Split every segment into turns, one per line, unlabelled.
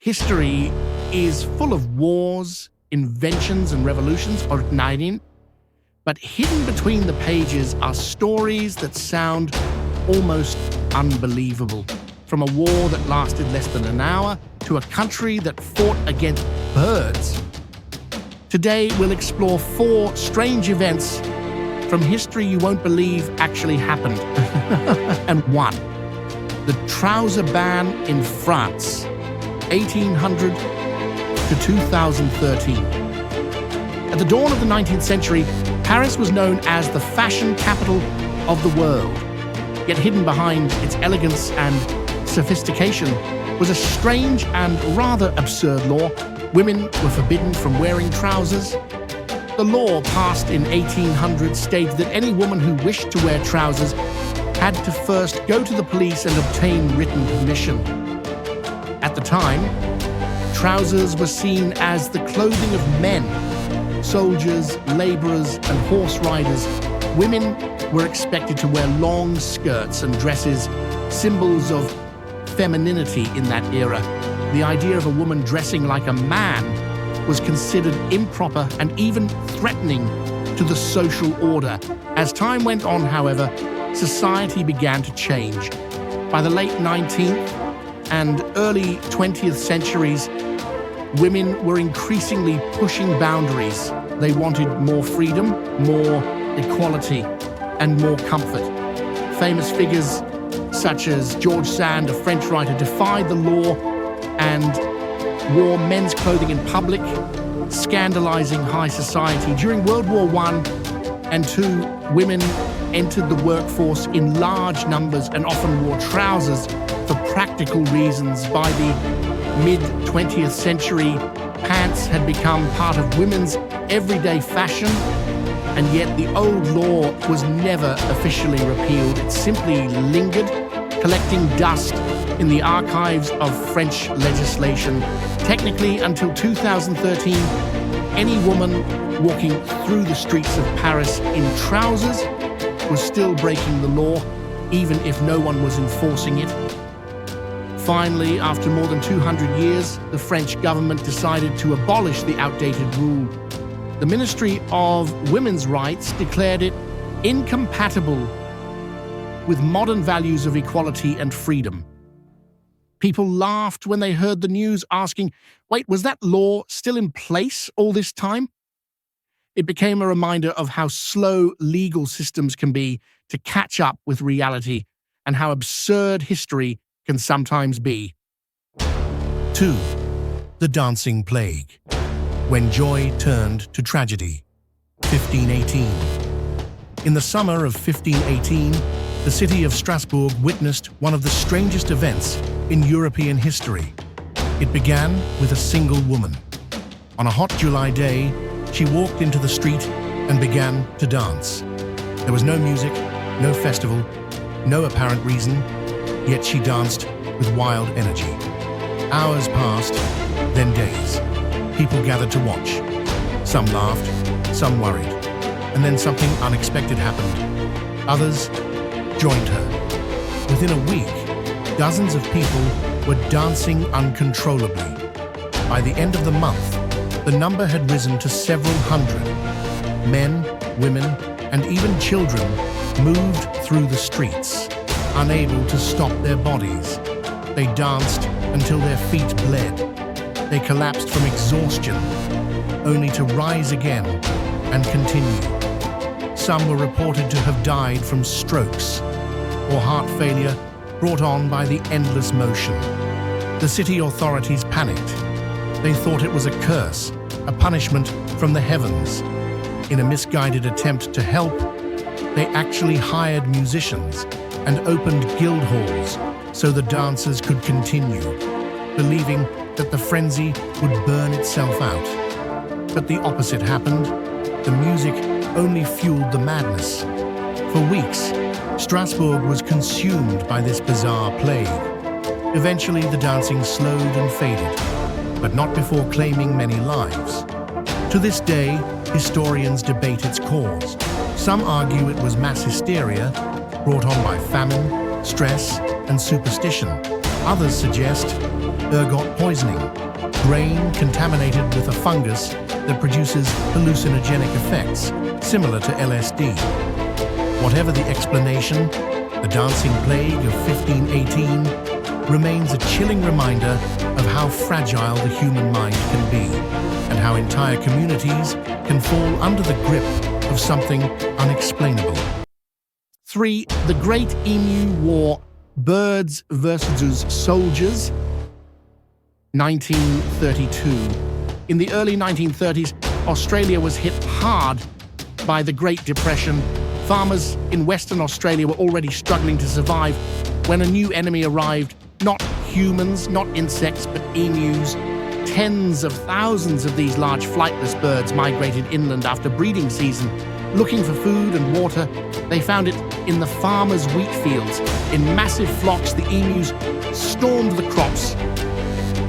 History is full of wars, inventions, and revolutions, or igniting, but hidden between the pages are stories that sound almost unbelievable. From a war that lasted less than an hour to a country that fought against birds. Today, we'll explore 4 strange events from history you won't believe actually happened. And 1. The trouser ban in France, 1800 to 2013. At the dawn of the 19th century, Paris was known as the fashion capital of the world. Yet hidden behind its elegance and sophistication was a strange and rather absurd law. Women were forbidden from wearing trousers. The law, passed in 1800, stated that any woman who wished to wear trousers had to first go to the police and obtain written permission. At the time, trousers were seen as the clothing of men. Soldiers, laborers, and horse riders. Women were expected to wear long skirts and dresses, symbols of femininity in that era. The idea of a woman dressing like a man was considered improper and even threatening to the social order. As time went on, however, society began to change. By the late 19th and early 20th centuries, women were increasingly pushing boundaries. They wanted more freedom, more equality, and more comfort. Famous figures such as George Sand, a French writer, defied the law and wore men's clothing in public, scandalizing high society. During World War I and II, women entered the workforce in large numbers and often wore trousers for practical reasons. By the mid-20th century, pants had become part of women's everyday fashion, and yet the old law was never officially repealed. It simply lingered, collecting dust in the archives of French legislation. Technically, until 2013, any woman walking through the streets of Paris in trousers was still breaking the law, even if no one was enforcing it. Finally, after more than 200 years, the French government decided to abolish the outdated rule. The Ministry of Women's Rights declared it incompatible with modern values of equality and freedom. People laughed when they heard the news, asking, wait, was that law still in place all this time? It became a reminder of how slow legal systems can be to catch up with reality and how absurd history can sometimes be. 2. The Dancing Plague. When joy turned to tragedy. 1518. In the summer of 1518, the city of Strasbourg witnessed one of the strangest events in European history. It began with a single woman. On a hot July day, she walked into the street and began to dance. There was no music, no festival, no apparent reason, yet she danced with wild energy. Hours passed, then days. People gathered to watch. Some laughed, some worried, and then something unexpected happened. Others joined her. Within a week, dozens of people were dancing uncontrollably. By the end of the month, the number had risen to several hundred. Men, women, and even children moved through the streets, unable to stop their bodies. They danced until their feet bled. They collapsed from exhaustion, only to rise again and continue. Some were reported to have died from strokes or heart failure brought on by the endless motion. The city authorities panicked. They thought it was a curse, a punishment from the heavens. In a misguided attempt to help, they actually hired musicians and opened guild halls so the dancers could continue, believing that the frenzy would burn itself out. But the opposite happened. The music only fueled the madness. For weeks, Strasbourg was consumed by this bizarre plague. Eventually, the dancing slowed and faded, but not before claiming many lives. To this day, historians debate its cause. Some argue it was mass hysteria brought on by famine, stress, and superstition. Others suggest
ergot poisoning, grain contaminated with a fungus that produces hallucinogenic effects, similar to LSD. Whatever the explanation, the dancing plague of 1518 remains a chilling reminder of how fragile the human mind can be, and how entire communities can fall under the grip of something unexplainable.
3. The Great Emu War, Birds versus Soldiers, 1932. In the early 1930s, Australia was hit hard by the Great Depression. Farmers in Western Australia were already struggling to survive when a new enemy arrived. Not humans, not insects, but emus. Tens of thousands of these large flightless birds migrated inland after breeding season. Looking for food and water, they found it in the farmers' wheat fields. In massive flocks, the emus stormed the crops,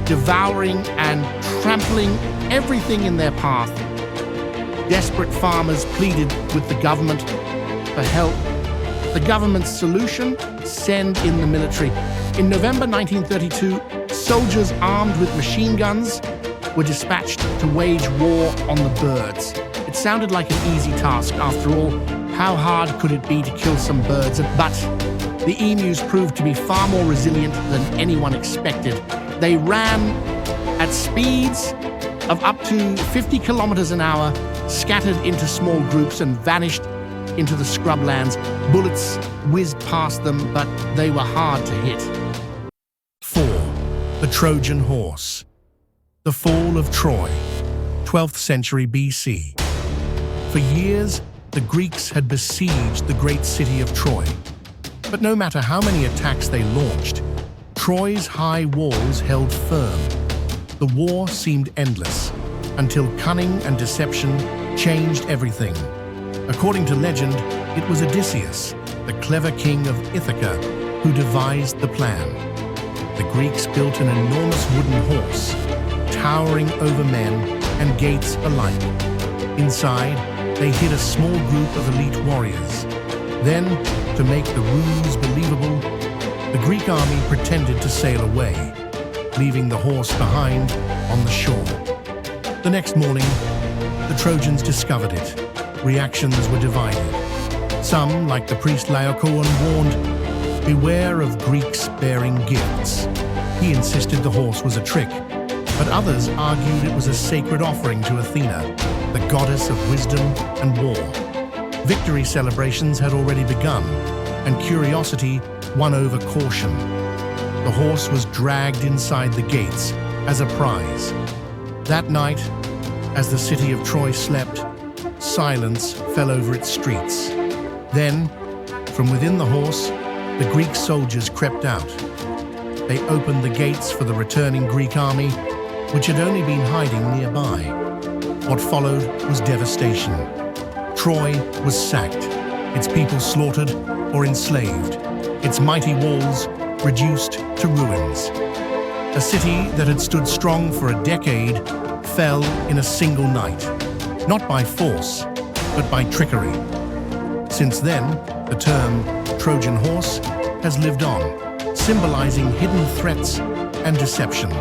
devouring and trampling everything in their path. Desperate farmers pleaded with the government for help. The government's solution? Send in the military. In November 1932, soldiers armed with machine guns were dispatched to wage war on the birds. It sounded like an easy task. After all, how hard could it be to kill some birds? But the emus proved to be far more resilient than anyone expected. They ran at speeds of up to 50 kilometers an hour, scattered into small groups and vanished into the scrublands. Bullets whizzed past them, but they were hard to hit.
4. The Trojan Horse. The fall of Troy, 12th century BC. For years, the Greeks had besieged the great city of Troy. But no matter how many attacks they launched, Troy's high walls held firm. The war seemed endless, until cunning and deception changed everything. According to legend, it was Odysseus, the clever king of Ithaca, who devised the plan. The Greeks built an enormous wooden horse, towering over men and gates alike. Inside, they hid a small group of elite warriors. Then, to make the ruse believable, the Greek army pretended to sail away, leaving the horse behind on the shore. The next morning, the Trojans discovered it. Reactions were divided. Some, like the priest Laocoon, warned, "Beware of Greeks bearing gifts." He insisted the horse was a trick, but others argued it was a sacred offering to Athena, the goddess of wisdom and war. Victory celebrations had already begun, and curiosity won over caution. The horse was dragged inside the gates as a prize. That night, as the city of Troy slept, silence fell over its streets. Then, from within the horse, the Greek soldiers crept out. They opened the gates for the returning Greek army, which had only been hiding nearby. What followed was devastation. Troy was sacked, its people slaughtered or enslaved, its mighty walls reduced to ruins. A city that had stood strong for a decade fell in a single night, not by force, but by trickery. Since then, the term Trojan Horse has lived on, symbolizing hidden threats and deception.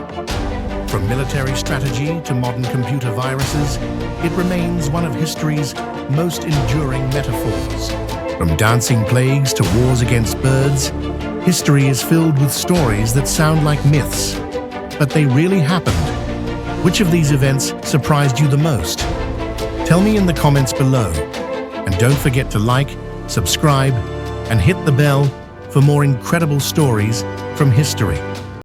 From military strategy to modern computer viruses, it remains one of history's most enduring metaphors. From dancing plagues to wars against birds, history is filled with stories that sound like myths, but they really happened. Which of these events surprised you the most? Tell me in the comments below. And don't forget to like, subscribe, and hit the bell for more incredible stories from history.